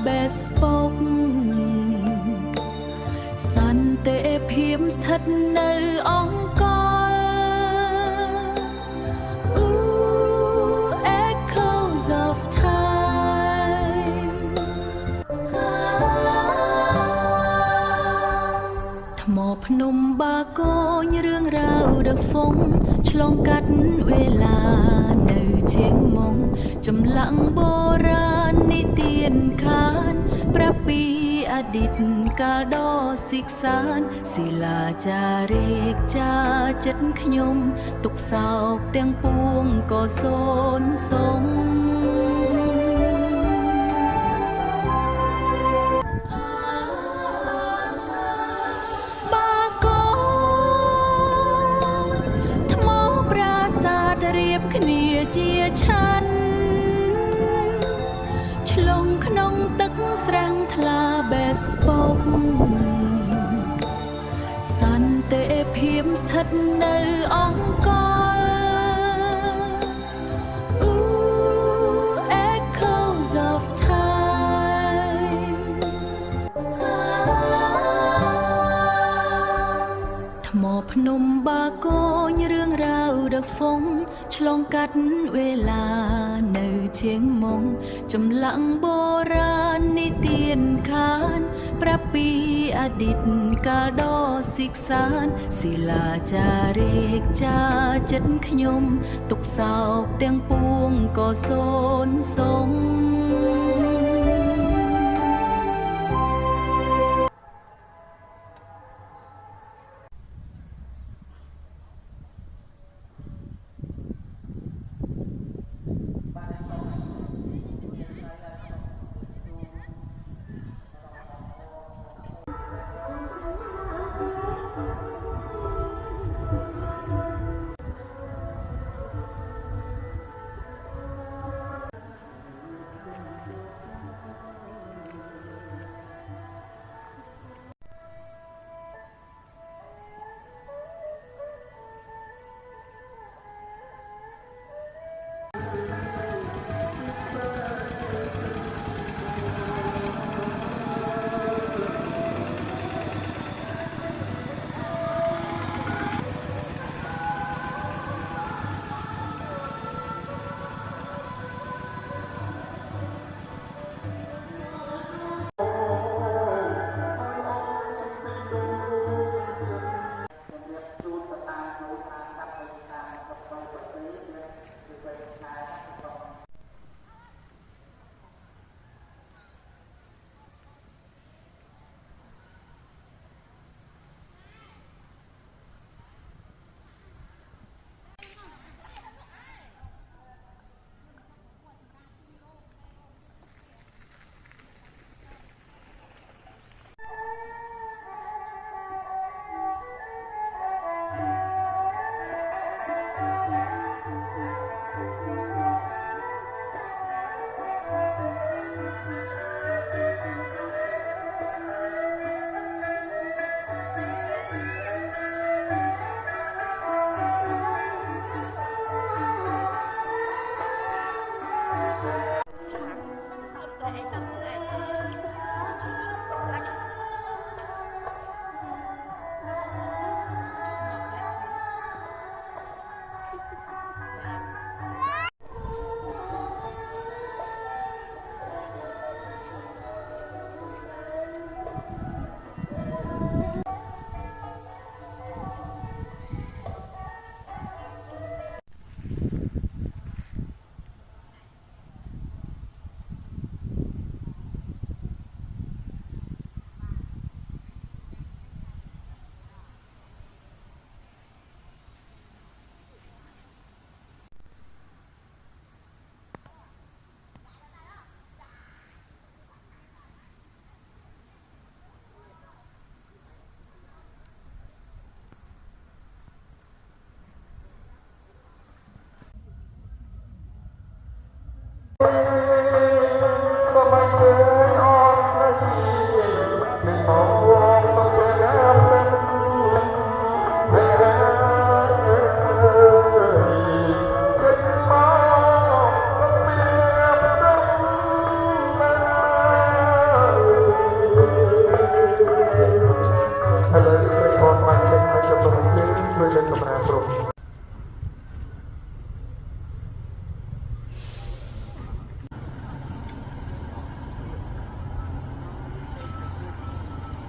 បេសពុកសន្តិភាពស្ថិតនៅអង្គរ Echoes of time ថ្មភ្នំបាគងរឿងរ៉ាវដ៏ហ្វុងឆ្លងកាត់វេលានៅជាងមុងចម្លាក់បុរាណនិទានខានប្រាប់ពីអតីតកាលដ៏សិកសានศิលាចារេកចាចិត្តខ្ញុំទុកសោកទាំងពួងក៏សូនសងបាគងថ្មប្រាសាទរៀបគ្នាជាឆាន់ឆ្លងក្នុងទឹកស្រាំងថ្លាបេសពុកសន្តិភាពស្ថិតនៅអង្គរ Echoes of time ថ្មភ្នំបាគងរឿងរ៉ាវដ៏ហ្វុងឆ្លងកាត់វេលានៅជាងមុងចម្លាក់បុរាណនិទានខានប្រាប់ពីអតីតកាលដ៏សិកសានศิលាចារេកចាចិត្តខ្ញុំទុកសោកទាំងពួងក៏សូនសង